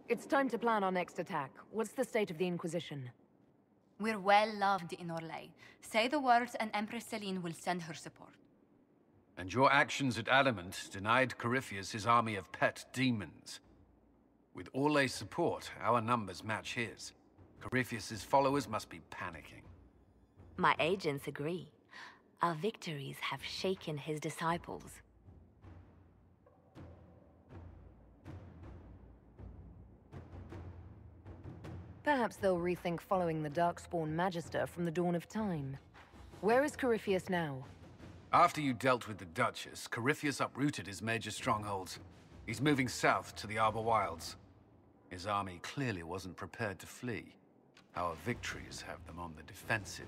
It's time to plan our next attack. What's the state of the Inquisition? We're well loved in Orlais. Say the words and Empress Celine will send her support. And your actions at Adamant denied Corypheus his army of pet demons. With Orlais' support, our numbers match his. Corypheus's followers must be panicking. My agents agree. Our victories have shaken his disciples. Perhaps they'll rethink following the Darkspawn Magister from the dawn of time. Where is Corypheus now? After you dealt with the Duchess, Corypheus uprooted his major strongholds. He's moving south to the Arbor Wilds. His army clearly wasn't prepared to flee. Our victories have them on the defensive.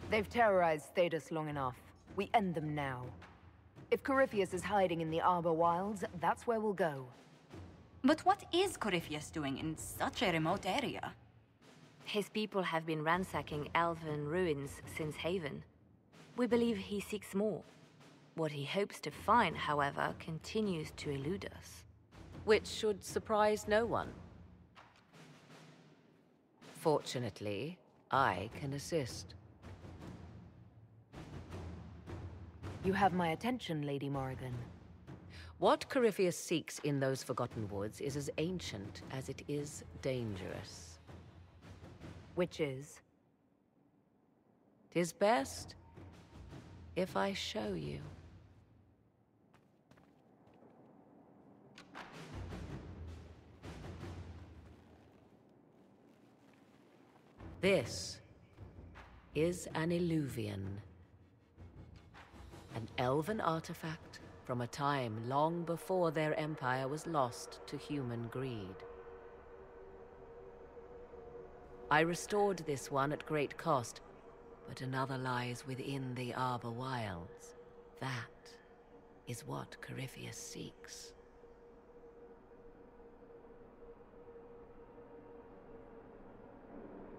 They've terrorized Thedas long enough. We end them now. If Corypheus is hiding in the Arbor Wilds, that's where we'll go. But what is Corypheus doing in such a remote area? His people have been ransacking elven ruins since Haven. We believe he seeks more. What he hopes to find, however, continues to elude us. Which should surprise no one. Fortunately, I can assist. You have my attention, Lady Morrigan. What Corypheus seeks in those Forgotten Woods is as ancient as it is dangerous. Which is? 'Tis best if I show you. This is an Illuvian. An elven artifact from a time long before their empire was lost to human greed. I restored this one at great cost, but another lies within the Arbor Wilds. That is what Corypheus seeks.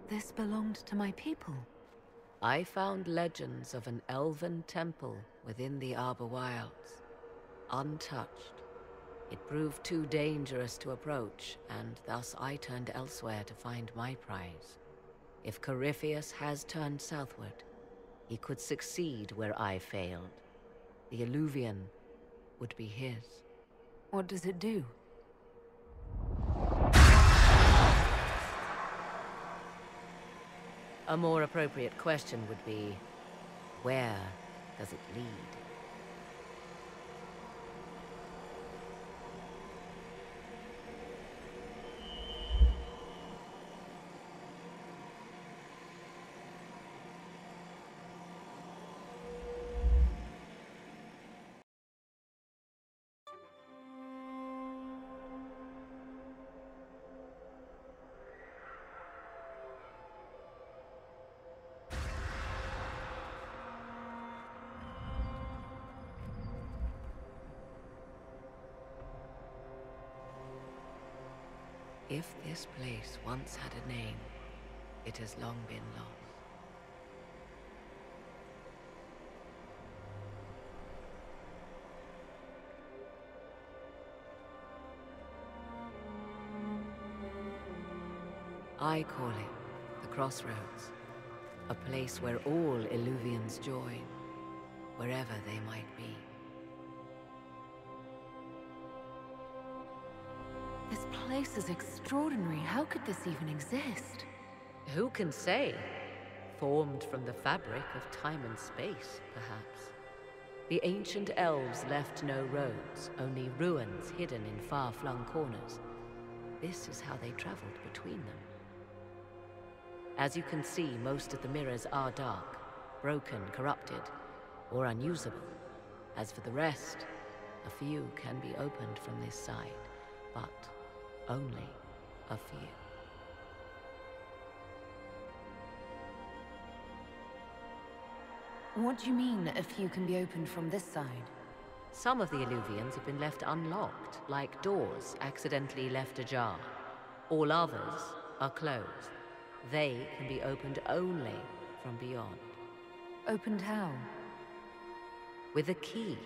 This belonged to my people. I found legends of an elven temple within the Arbor Wilds, untouched. It proved too dangerous to approach, and thus I turned elsewhere to find my prize. If Corypheus has turned southward, he could succeed where I failed. The Illuvian would be his. What does it do? A more appropriate question would be, where does it lead? If this place once had a name, it has long been lost. I call it the Crossroads, a place where all Illuvians join, wherever they might be. This place is extraordinary. How could this even exist? Who can say? Formed from the fabric of time and space, perhaps. The ancient elves left no roads, only ruins hidden in far-flung corners. This is how they traveled between them. As you can see, most of the mirrors are dark, broken, corrupted, or unusable. As for the rest, a few can be opened from this side, but only a few. What do you mean, a few can be opened from this side? Some of the Illuvians have been left unlocked, like doors accidentally left ajar. All others are closed. They can be opened only from beyond. Opened how? With a key.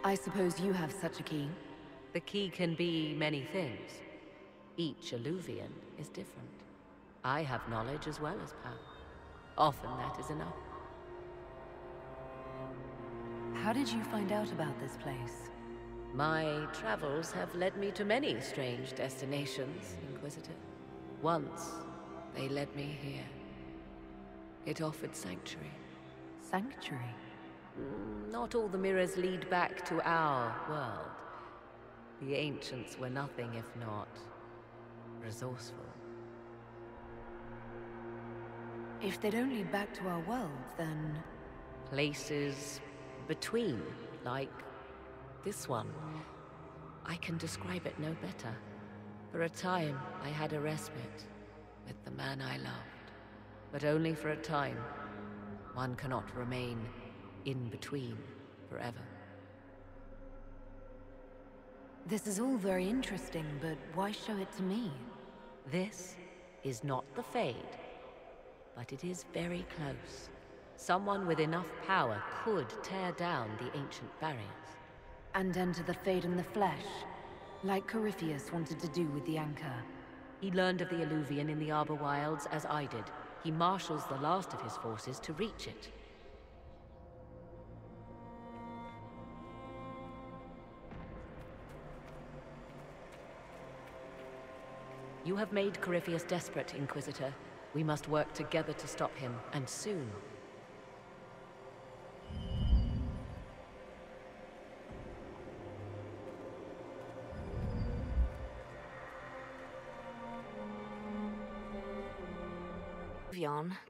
I suppose you have such a key. The key can be many things. Each Eluvian is different. I have knowledge as well as power. Often that is enough. How did you find out about this place? My travels have led me to many strange destinations, Inquisitor. Once, they led me here. It offered sanctuary. Sanctuary? Not all the mirrors lead back to our world. The ancients were nothing if not resourceful. If they don't lead back to our world, then... Places between, like this one. I can describe it no better. For a time, I had a respite with the man I loved. But only for a time. One cannot remain in between forever. This is all very interesting, but why show it to me? This is not the Fade, but it is very close. Someone with enough power could tear down the ancient barriers. And enter the Fade in the flesh, like Corypheus wanted to do with the Anchor. He learned of the Eluvian in the Arbor Wilds as I did. He marshals the last of his forces to reach it. You have made Corypheus desperate, Inquisitor. We must work together to stop him, and soon.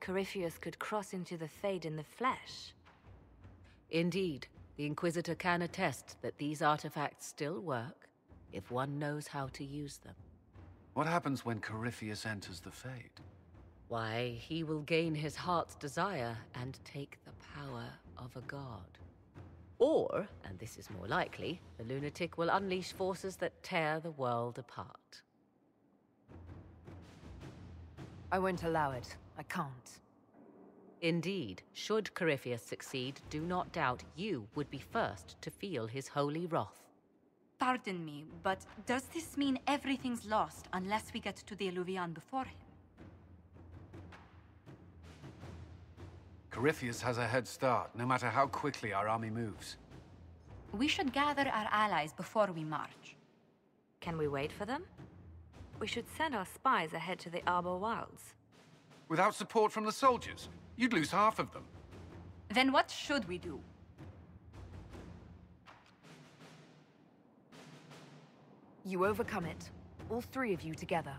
Corypheus could cross into the Fade in the flesh. Indeed, the Inquisitor can attest that these artifacts still work, if one knows how to use them. What happens when Corypheus enters the Fade? Why, he will gain his heart's desire and take the power of a god. Or, and this is more likely, the lunatic will unleash forces that tear the world apart. I won't allow it. I can't. Indeed, should Corypheus succeed, do not doubt you would be first to feel his holy wrath. Pardon me, but does this mean everything's lost unless we get to the Eluvian before him? Corypheus has a head start, no matter how quickly our army moves. We should gather our allies before we march. Can we wait for them? We should send our spies ahead to the Arbor Wilds. Without support from the soldiers, you'd lose half of them. Then what should we do? You overcome it. All three of you together.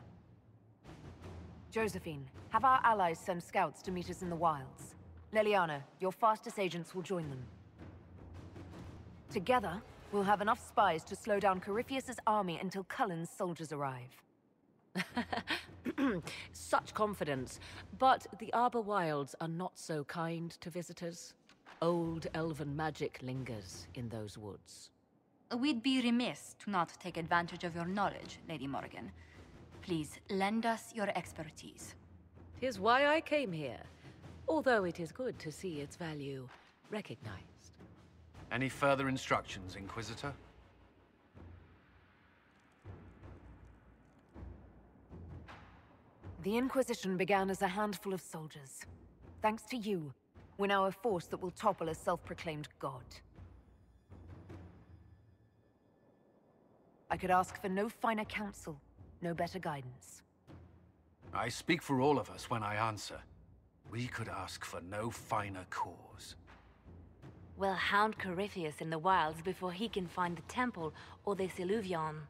Josephine, have our allies send scouts to meet us in the wilds. Leliana, your fastest agents will join them. Together, we'll have enough spies to slow down Corypheus's army until Cullen's soldiers arrive. Such confidence. But the Arbor Wilds are not so kind to visitors. Old elven magic lingers in those woods. We'd be remiss to not take advantage of your knowledge, Lady Morgan. Please, lend us your expertise. 'Tis why I came here, although it is good to see its value recognized. Any further instructions, Inquisitor? The Inquisition began as a handful of soldiers. Thanks to you, we're now a force that will topple a self-proclaimed god. I could ask for no finer counsel, no better guidance. I speak for all of us when I answer. We could ask for no finer cause. We'll hound Corypheus in the wilds before he can find the temple or this Eluvian.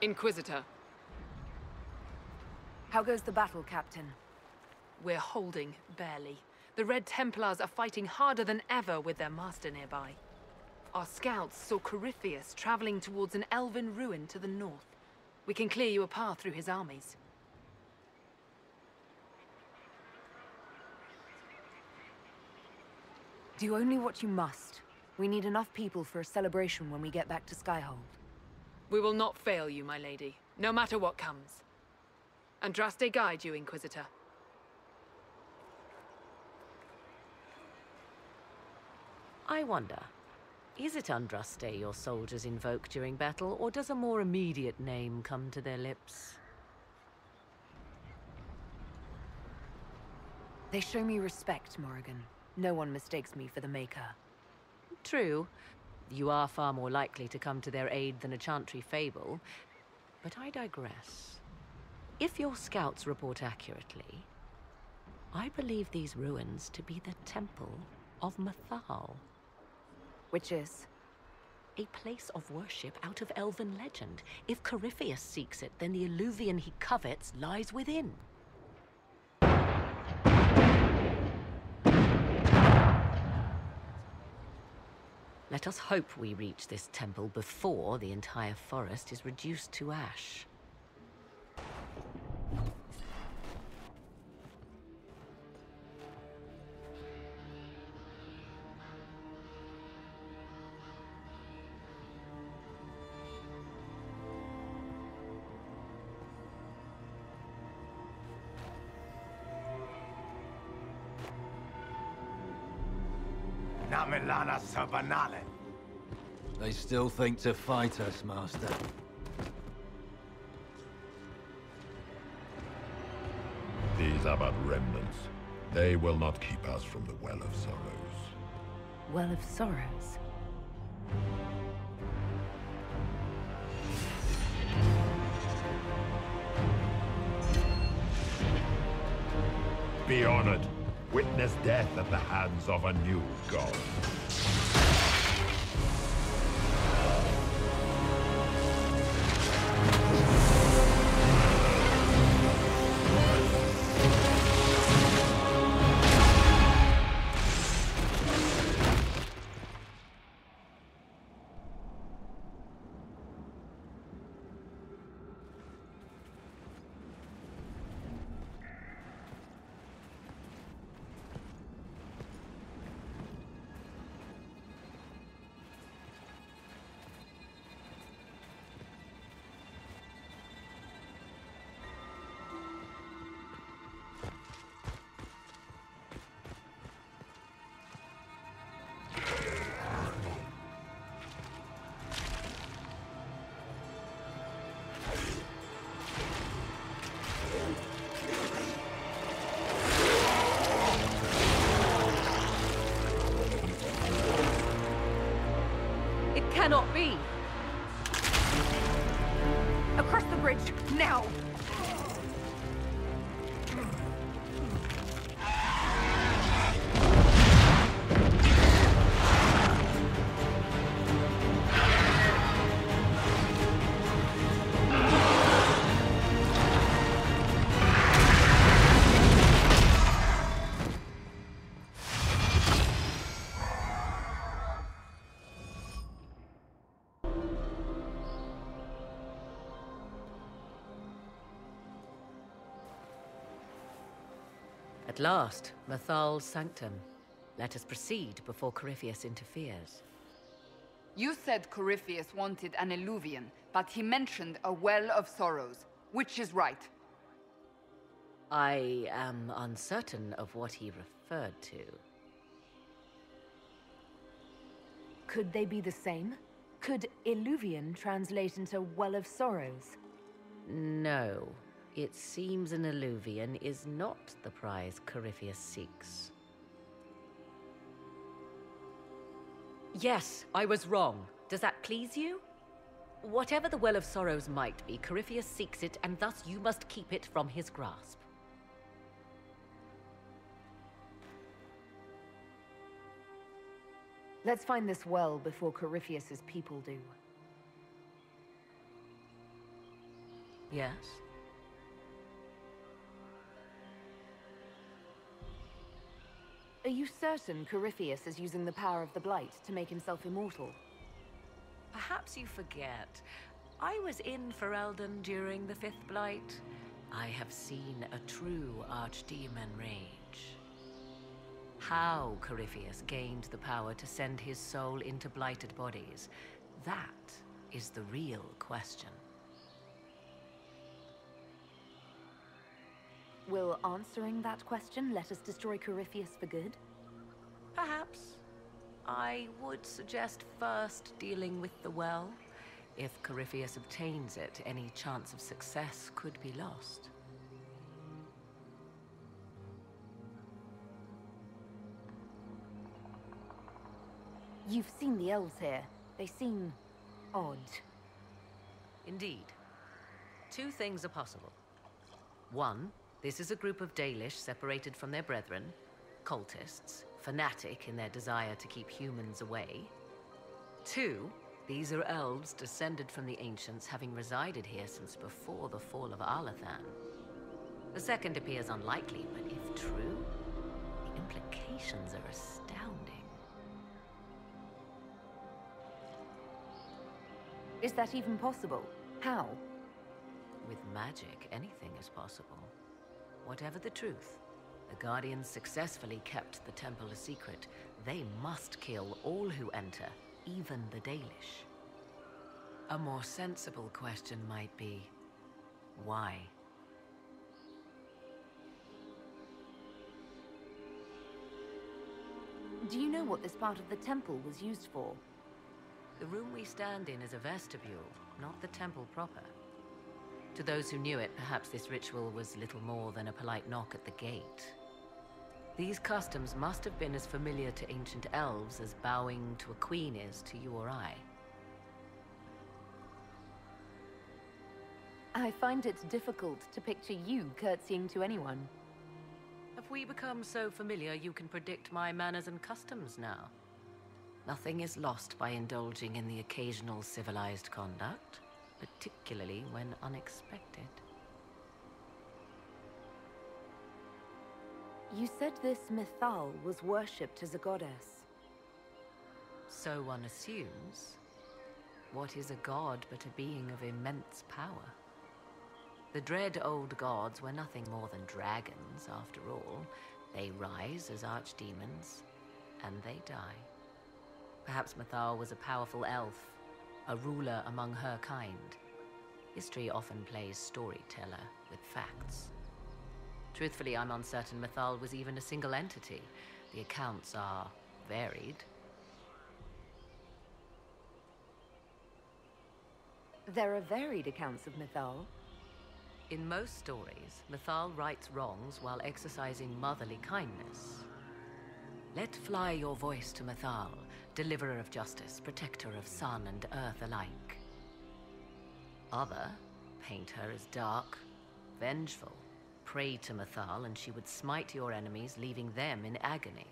Inquisitor. How goes the battle, Captain? We're holding, barely. The Red Templars are fighting harder than ever with their master nearby. Our scouts saw Corypheus traveling towards an elven ruin to the north. We can clear you a path through his armies. Do only what you must. We need enough people for a celebration when we get back to Skyhold. We will not fail you, my lady, no matter what comes. Andraste guide you, Inquisitor. I wonder, is it Andraste your soldiers invoke during battle, or does a more immediate name come to their lips? They show me respect, Morrigan. No one mistakes me for the Maker. True. You are far more likely to come to their aid than a chantry fable. But I digress. If your scouts report accurately, I believe these ruins to be the Temple of Mathal. Which is? A place of worship out of elven legend. If Corypheus seeks it, then the Illuvian he covets lies within. Let us hope we reach this temple before the entire forest is reduced to ash. They still think to fight us, Master. These are but remnants. They will not keep us from the Well of Sorrows. Well of Sorrows? Be honored. Witness death at the hands of a new god. Cannot be! Across the bridge, now! At last, Mathal's sanctum. Let us proceed before Corypheus interferes. You said Corypheus wanted an Illuvian, but he mentioned a Well of Sorrows. Which is right? I am uncertain of what he referred to. Could they be the same? Could Illuvian translate into Well of Sorrows? No. It seems an Illuvian is not the prize Corypheus seeks. Yes, I was wrong. Does that please you? Whatever the Well of Sorrows might be, Corypheus seeks it, and thus you must keep it from his grasp. Let's find this well before Corypheus's people do. Yes? Are you certain Corypheus is using the power of the Blight to make himself immortal? Perhaps you forget. I was in Ferelden during the Fifth Blight. I have seen a true archdemon rage. How Corypheus gained the power to send his soul into blighted bodies, that is the real question. Will answering that question let us destroy Corypheus for good? Perhaps. I would suggest first dealing with the well. If Corypheus obtains it, any chance of success could be lost. You've seen the elves here. They seem odd. Indeed. Two things are possible. One, this is a group of Dalish separated from their brethren, cultists, fanatic in their desire to keep humans away. Two, these are elves descended from the ancients, having resided here since before the fall of Arlathan. The second appears unlikely, but if true, the implications are astounding. Is that even possible? How? With magic, anything is possible. Whatever the truth, the Guardians successfully kept the temple a secret. They must kill all who enter, even the Dalish. A more sensible question might be, why? Do you know what this part of the temple was used for? The room we stand in is a vestibule, not the temple proper. To those who knew it, perhaps this ritual was little more than a polite knock at the gate. These customs must have been as familiar to ancient elves as bowing to a queen is to you or I. I find it difficult to picture you curtsying to anyone. Have we become so familiar you can predict my manners and customs now? Nothing is lost by indulging in the occasional civilized conduct, particularly when unexpected. You said this Mythal was worshipped as a goddess. So one assumes. What is a god but a being of immense power? The dread old gods were nothing more than dragons, after all. They rise as archdemons, and they die. Perhaps Mythal was a powerful elf, a ruler among her kind. History often plays storyteller with facts. Truthfully, I'm uncertain Mythal was even a single entity. The accounts are varied. There are varied accounts of Mythal. In most stories, Mythal rights wrongs while exercising motherly kindness. Let fly your voice to Mythal, deliverer of justice, protector of sun and earth alike. Other paint her as dark, vengeful. Pray to Mythal and she would smite your enemies, leaving them in agony.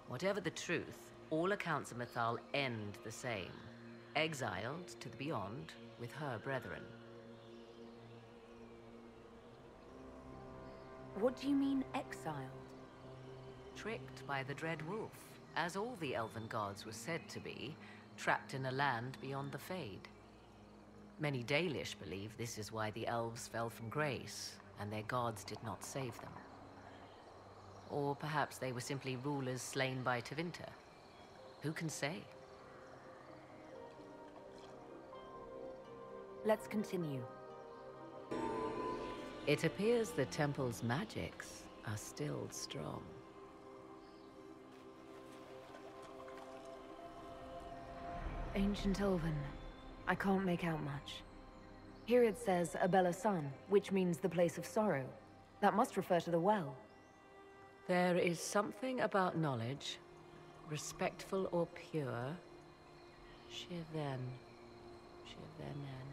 Whatever the truth, all accounts of Mythal end the same. Exiled to the beyond with her brethren. What do you mean, exiled? Tricked by the Dread Wolf, as all the elven gods were said to be, trapped in a land beyond the Fade. Many Dalish believe this is why the elves fell from grace, and their gods did not save them. Or perhaps they were simply rulers slain by Tevinter. Who can say? Let's continue. It appears the temple's magics are still strong. Ancient Elven. I can't make out much. Here it says Abella Sun, which means the place of sorrow. That must refer to the well. There is something about knowledge, respectful or pure. Shivenen. Shivenen.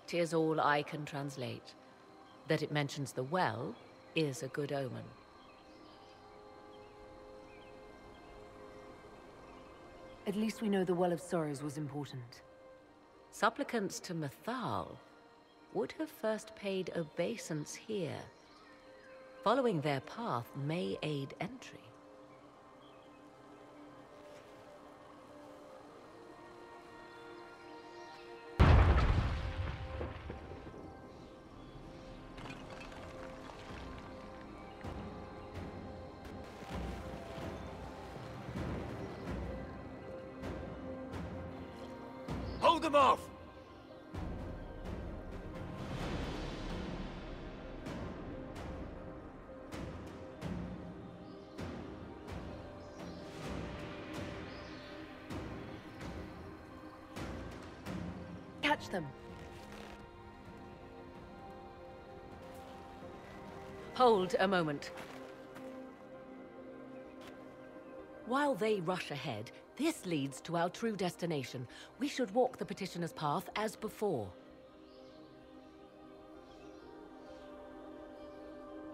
'Tis all I can translate. That it mentions the well is a good omen. At least we know the Well of Sorrows was important. Supplicants to Mythal would have first paid obeisance here. Following their path may aid entry. Hold them off! Catch them. Hold a moment. While they rush ahead, this leads to our true destination. We should walk the petitioner's path as before.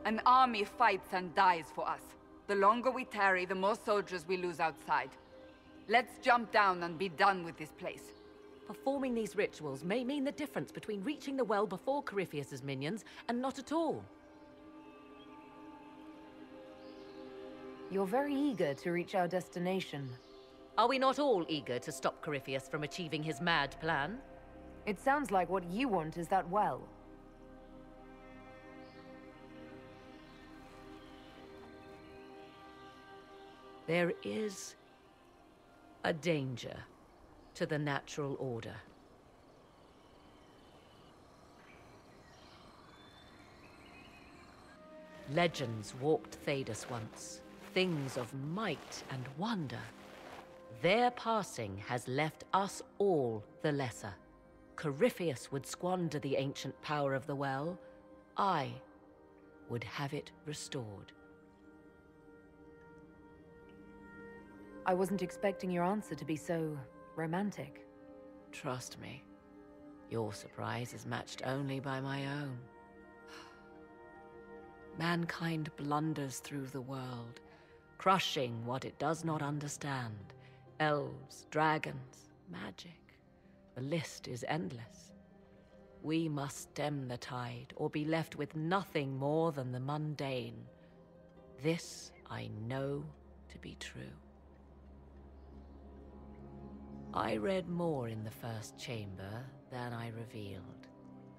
An army fights and dies for us. The longer we tarry, the more soldiers we lose outside. Let's jump down and be done with this place. Performing these rituals may mean the difference between reaching the well before Corypheus's minions and not at all. You're very eager to reach our destination. Are we not all eager to stop Corypheus from achieving his mad plan? It sounds like what you want is that well. There is a danger to the natural order. Legends walked Thedas once, things of might and wonder. Their passing has left us all the lesser. Corypheus would squander the ancient power of the well. I would have it restored. I wasn't expecting your answer to be so romantic. Trust me, your surprise is matched only by my own. Mankind blunders through the world, crushing what it does not understand. Elves, dragons, magic. The list is endless. We must stem the tide, or be left with nothing more than the mundane. This I know to be true. I read more in the first chamber than I revealed.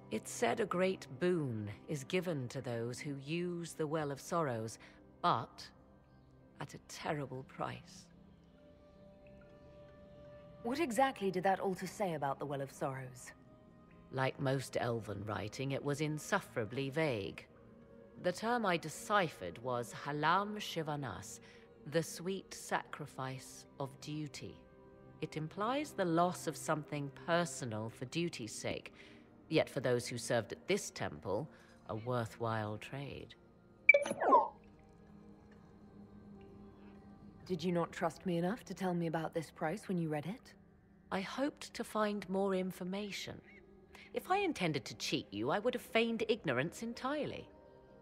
It said a great boon is given to those who use the Well of Sorrows, but at a terrible price. What exactly did that altar say about the Well of Sorrows? Like most elven writing, it was insufferably vague. The term I deciphered was Halam Shivanas, the sweet sacrifice of duty. It implies the loss of something personal for duty's sake, yet for those who served at this temple, a worthwhile trade. Did you not trust me enough to tell me about this price when you read it? I hoped to find more information. If I intended to cheat you, I would have feigned ignorance entirely.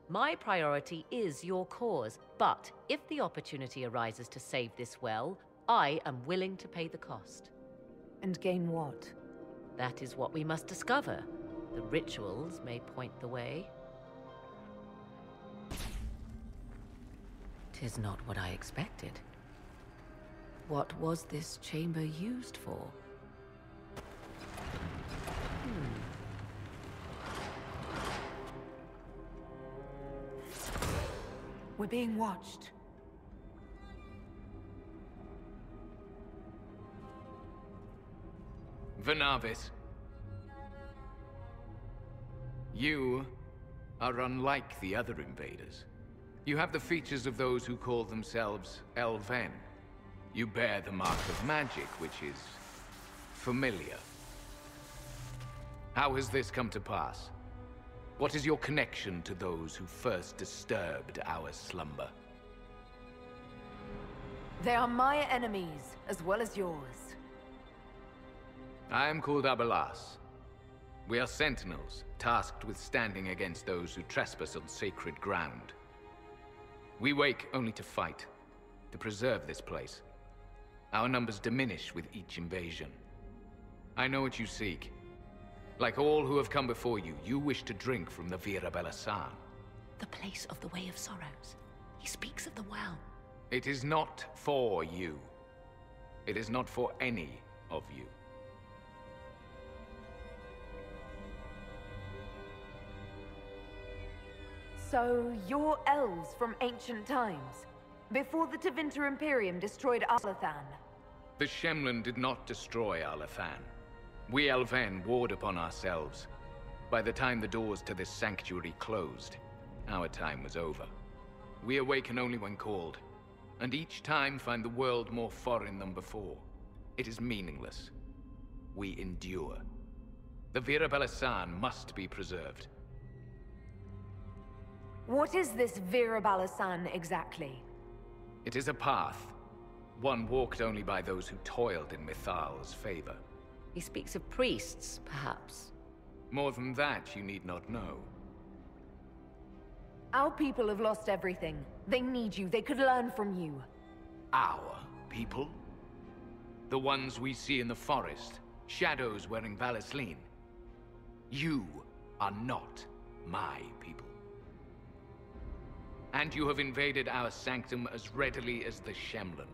My priority is your cause, but if the opportunity arises to save this well, I am willing to pay the cost. And gain what? That is what we must discover. The rituals may point the way. 'Tis not what I expected. What was this chamber used for? We're being watched. Venavis, you are unlike the other invaders. You have the features of those who call themselves Elven. You bear the mark of magic, which is familiar. How has this come to pass? What is your connection to those who first disturbed our slumber? They are my enemies, as well as yours. I am called Abelas. We are sentinels, tasked with standing against those who trespass on sacred ground. We wake only to fight, to preserve this place. Our numbers diminish with each invasion. I know what you seek. Like all who have come before you, you wish to drink from the Vira Belasan. The place of the Way of Sorrows. He speaks of the well. It is not for you. It is not for any of you. So, you're elves from ancient times, before the Tevinter Imperium destroyed Arlathan. The Shemlen did not destroy Arlathan. We Elven warred upon ourselves. By the time the doors to this sanctuary closed, our time was over. We awaken only when called, and each time find the world more foreign than before. It is meaningless. We endure. The Vira Belasan must be preserved. What is this Vira Belasan exactly? It is a path, one walked only by those who toiled in Mithal's favor. He speaks of priests, perhaps. More than that, you need not know. Our people have lost everything. They need you. They could learn from you. Our people? The ones we see in the forest, shadows wearing Valisleen. You are not my people. And you have invaded our sanctum as readily as the Shemlen.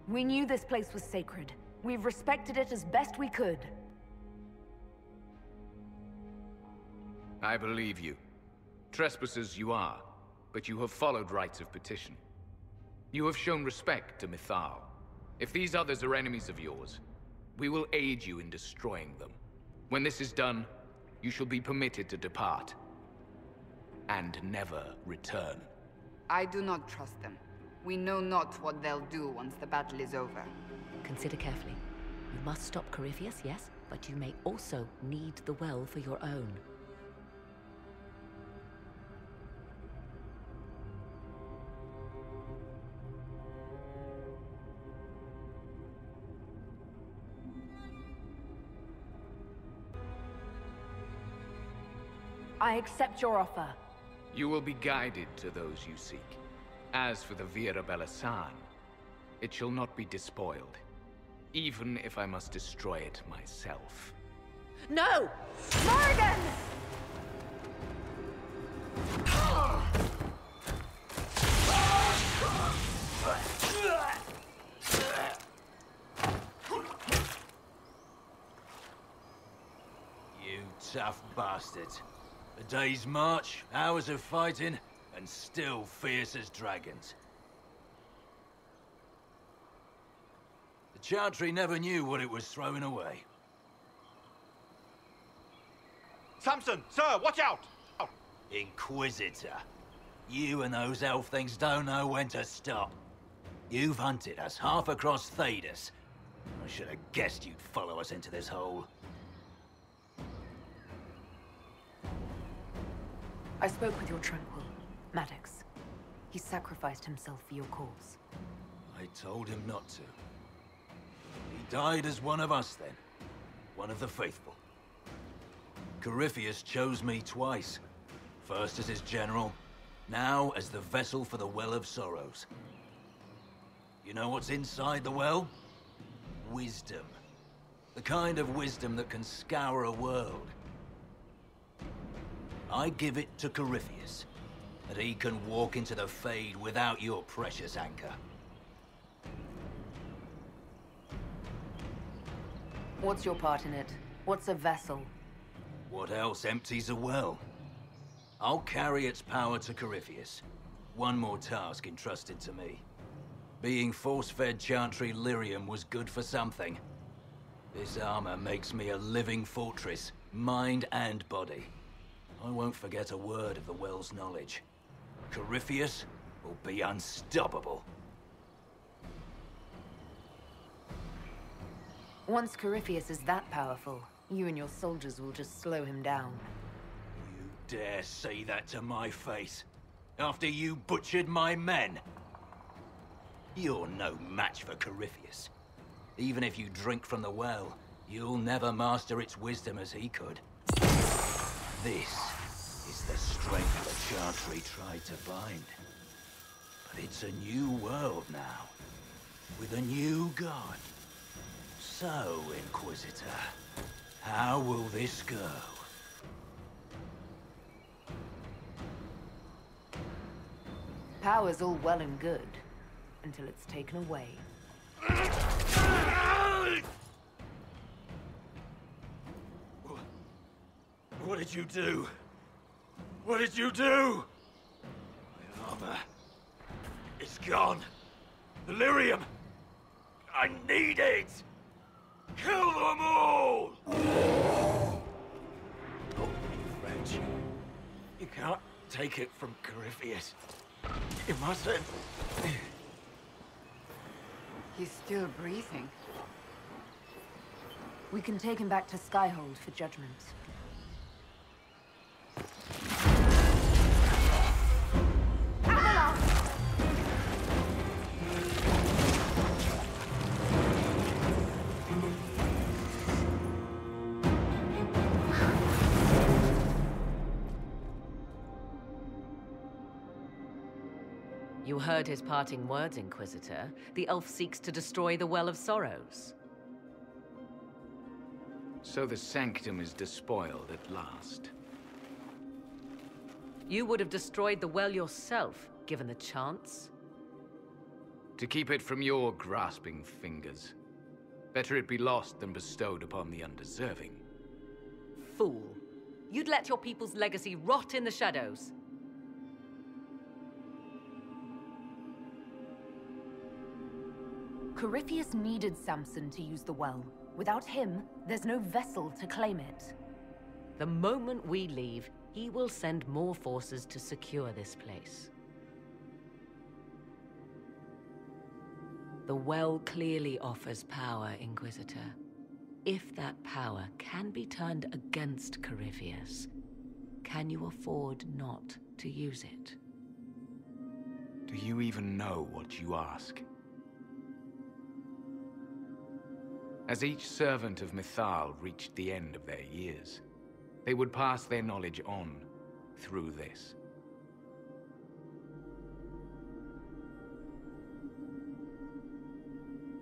We knew this place was sacred. We've respected it as best we could. I believe you. Trespassers you are, but you have followed rites of petition. You have shown respect to Mithal. If these others are enemies of yours, we will aid you in destroying them. When this is done, you shall be permitted to depart. And never return. I do not trust them. We know not what they'll do once the battle is over. Consider carefully. You must stop Corypheus, yes, but you may also need the well for your own. I accept your offer. You will be guided to those you seek. As for the Vira Belasan, it shall not be despoiled, even if I must destroy it myself. No! Morgan! You tough bastard. A day's march, hours of fighting, and still fierce as dragons. The Chantry never knew what it was throwing away. Samson, sir, watch out! Inquisitor. You and those elf things don't know when to stop. You've hunted us half across Thedas. I should have guessed you'd follow us into this hole. I spoke with your Tranquil, Maddox. He sacrificed himself for your cause. I told him not to. He died as one of us then. One of the faithful. Corypheus chose me twice. First as his general, now as the vessel for the Well of Sorrows. You know what's inside the well? Wisdom. The kind of wisdom that can scour a world. I give it to Corypheus, that he can walk into the Fade without your precious anchor. What's your part in it? What's a vessel? What else empties a well? I'll carry its power to Corypheus. One more task entrusted to me. Being force-fed Chantry lyrium was good for something. This armor makes me a living fortress, mind and body. I won't forget a word of the well's knowledge. Corypheus will be unstoppable. Once Corypheus is that powerful, you and your soldiers will just slow him down. You dare say that to my face? After you butchered my men? You're no match for Corypheus. Even if you drink from the well, you'll never master its wisdom as he could. This is the strength the Chantry tried to bind. But it's a new world now. with a new god. So, Inquisitor, how will this go? Power's all well and good, until it's taken away. What did you do? What did you do? My armor. It's gone. The lyrium. I need it! Kill them all! Oh, French. You can't take it from Corypheus. You mustn't. He's still breathing. We can take him back to Skyhold for judgment. You heard his parting words, Inquisitor. The elf seeks to destroy the Well of Sorrows. So the Sanctum is despoiled at last. You would have destroyed the well yourself, given the chance. To keep it from your grasping fingers. Better it be lost than bestowed upon the undeserving. Fool. You'd let your people's legacy rot in the shadows. Corypheus needed Samson to use the well. Without him, there's no vessel to claim it. The moment we leave, he will send more forces to secure this place. The well clearly offers power, Inquisitor. If that power can be turned against Corypheus, can you afford not to use it? Do you even know what you ask? As each servant of Mythal reached the end of their years, they would pass their knowledge on through this.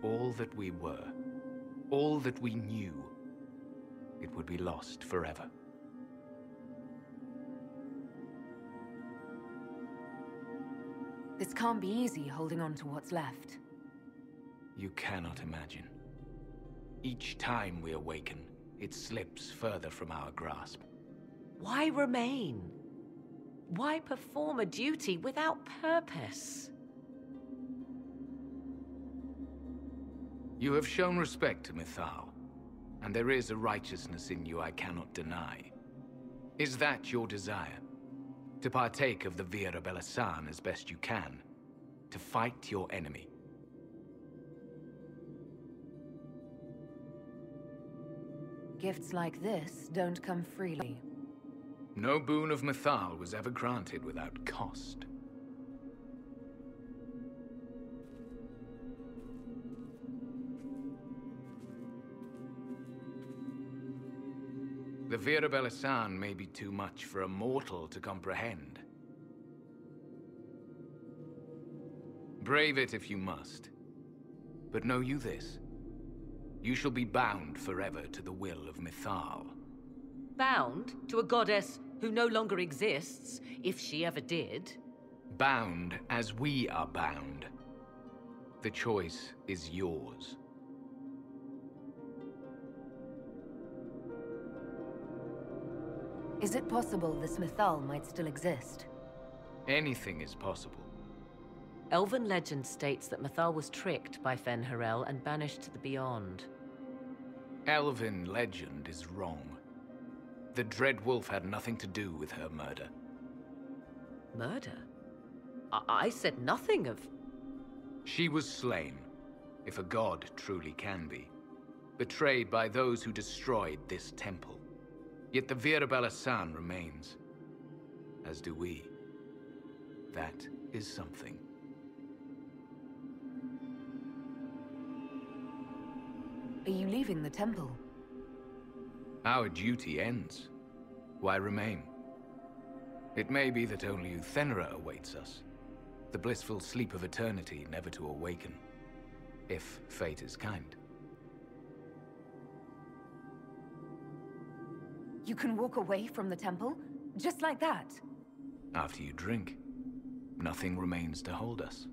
All that we were, all that we knew, it would be lost forever. This can't be easy, holding on to what's left. You cannot imagine. Each time we awaken, it slips further from our grasp. Why remain? Why perform a duty without purpose? You have shown respect to Mythal, and there is a righteousness in you I cannot deny. Is that your desire? To partake of the Vira Belasan as best you can? To fight your enemy? Gifts like this don't come freely. No boon of Mythal was ever granted without cost. The Vira Belasan may be too much for a mortal to comprehend. Brave it if you must. But know you this. You shall be bound forever to the will of Mythal. Bound to a goddess who no longer exists, if she ever did? Bound as we are bound. The choice is yours. Is it possible this Mythal might still exist? Anything is possible. Elven legend states that Mythal was tricked by Fen'Harel and banished to the Beyond. Elven legend is wrong. The Dread Wolf had nothing to do with her murder. Murder? I said nothing of... She was slain, if a god truly can be. Betrayed by those who destroyed this temple. Yet the Vira Belasan remains. As do we. That is something. Are you leaving the temple? Our duty ends. Why remain? It may be that only Uthenera awaits us. The blissful sleep of eternity, never to awaken. if fate is kind. You can walk away from the temple? Just like that? After you drink, nothing remains to hold us.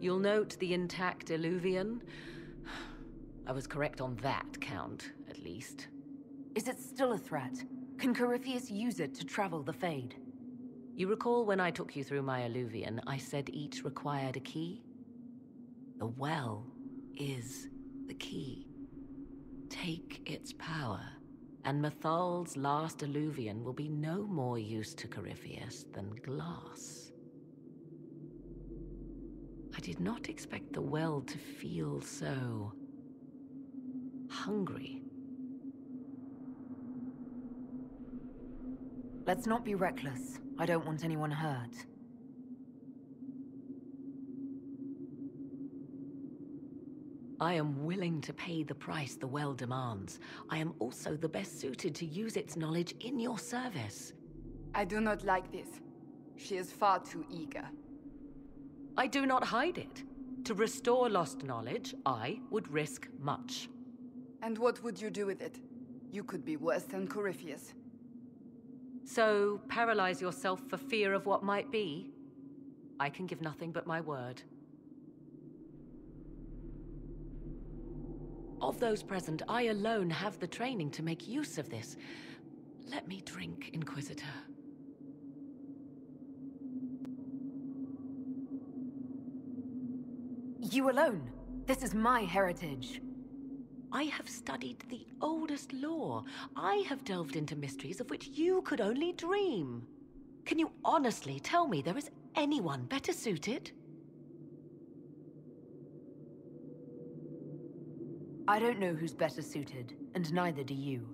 You'll note the intact Illuvian. I was correct on that count, at least. Is it still a threat? Can Corypheus use it to travel the Fade? You recall when I took you through my Illuvian, I said each required a key? The well is the key. Take its power, and Mythal's last Illuvian will be no more use to Corypheus than glass. I did not expect the well to feel so hungry. Let's not be reckless. I don't want anyone hurt. I am willing to pay the price the well demands. I am also the best suited to use its knowledge in your service. I do not like this. She is far too eager. I do not hide it. To restore lost knowledge, I would risk much. And what would you do with it? You could be worse than Corypheus. So, paralyze yourself for fear of what might be? I can give nothing but my word. Of those present, I alone have the training to make use of this. Let me drink, Inquisitor. You alone? This is my heritage. I have studied the oldest lore. I have delved into mysteries of which you could only dream. Can you honestly tell me there is anyone better suited? I don't know who's better suited, and neither do you.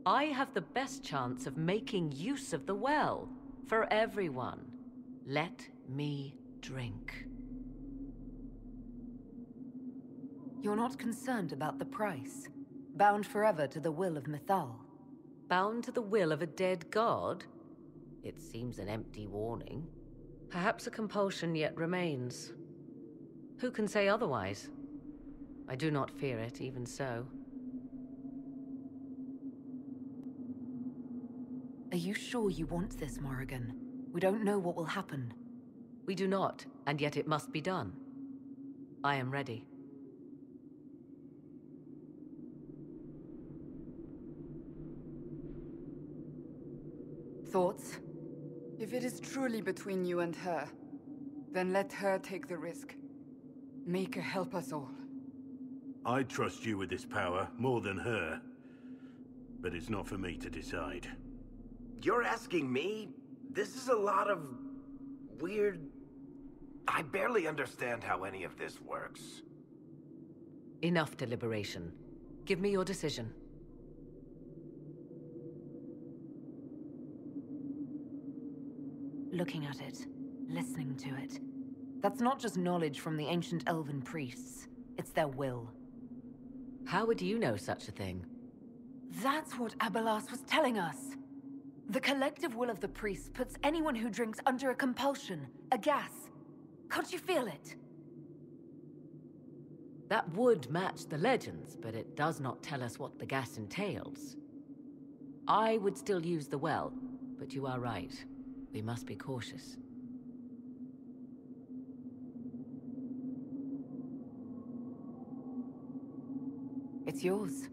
I have the best chance of making use of the well. For everyone. Let me drink. You're not concerned about the price? Bound forever to the will of Mythal? Bound to the will of a dead god? It seems an empty warning. Perhaps a compulsion yet remains. Who can say otherwise? I do not fear it, even so. Are you sure you want this, Morrigan? We don't know what will happen. We do not, and yet it must be done. I am ready. Thoughts? If it is truly between you and her, then let her take the risk. Make her help us all. I trust you with this power more than her. But it's not for me to decide. You're asking me? This is a lot of weird... I barely understand how any of this works. Enough deliberation. Give me your decision. Looking at it, listening to it. That's not just knowledge from the ancient elven priests. It's their will. How would you know such a thing? That's what Abelas was telling us. The collective will of the priests puts anyone who drinks under a compulsion, a gas. Can't you feel it? That would match the legends, but it does not tell us what the gas entails. I would still use the well, but you are right. We must be cautious. It's yours.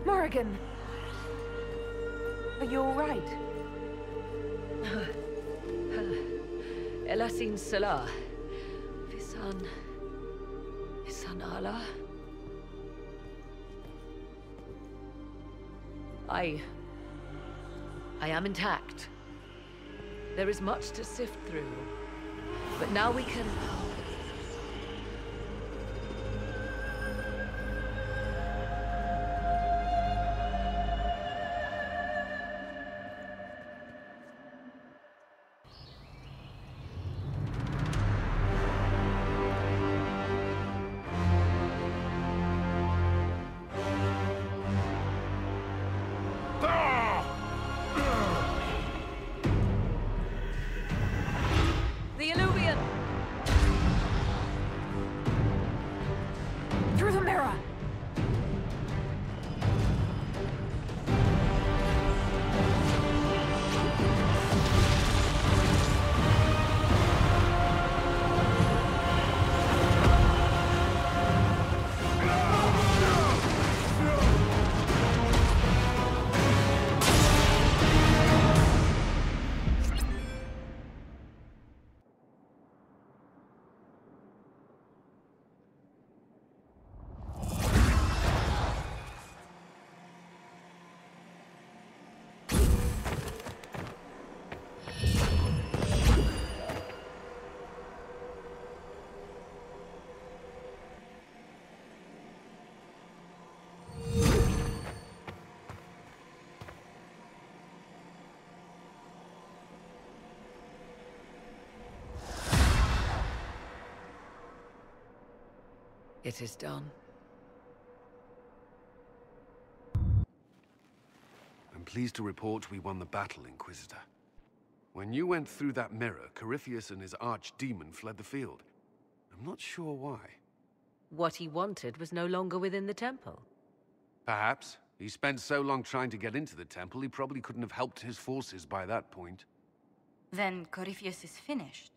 Morrigan! But you're right. Elasin Salah. Visan Allah. I am intact. There is much to sift through, but now we can... Through the mirror! It is done. I'm pleased to report we won the battle, Inquisitor. When you went through that mirror, Corypheus and his archdemon fled the field. I'm not sure why. What he wanted was no longer within the temple. Perhaps. He spent so long trying to get into the temple, he probably couldn't have helped his forces by that point. Then Corypheus is finished.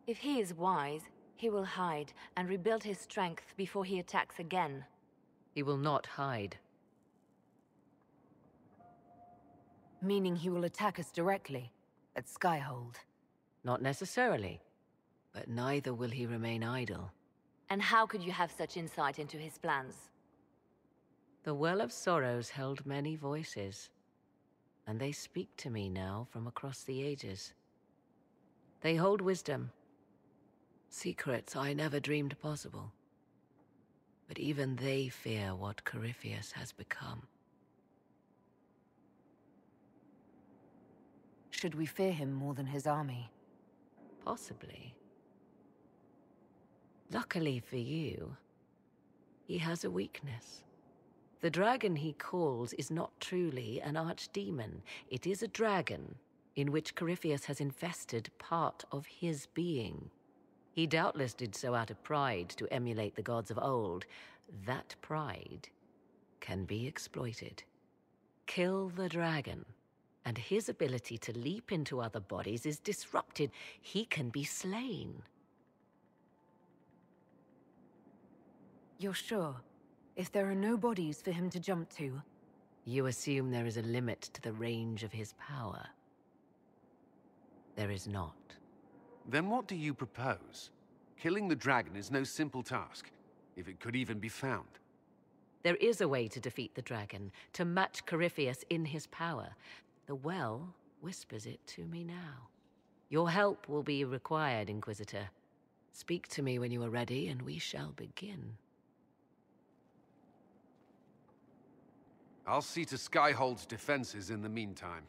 If he is wise, he will hide and rebuild his strength before he attacks again. He will not hide. Meaning he will attack us directly, at Skyhold. Not necessarily, but neither will he remain idle. And how could you have such insight into his plans? The Well of Sorrows held many voices, and they speak to me now from across the ages. They hold wisdom, secrets I never dreamed possible. But even they fear what Corypheus has become. Should we fear him more than his army? Possibly. Luckily for you, he has a weakness. The dragon he calls is not truly an archdemon. It is a dragon in which Corypheus has infested part of his being. He doubtless did so out of pride to emulate the gods of old. That pride can be exploited. Kill the dragon, and his ability to leap into other bodies is disrupted. He can be slain. You're sure? If there are no bodies for him to jump to? You assume there is a limit to the range of his power. There is not. Then what do you propose? Killing the dragon is no simple task, if it could even be found. There is a way to defeat the dragon, to match Corypheus in his power. The well whispers it to me now. Your help will be required, Inquisitor. Speak to me when you are ready, and we shall begin. I'll see to Skyhold's defenses in the meantime.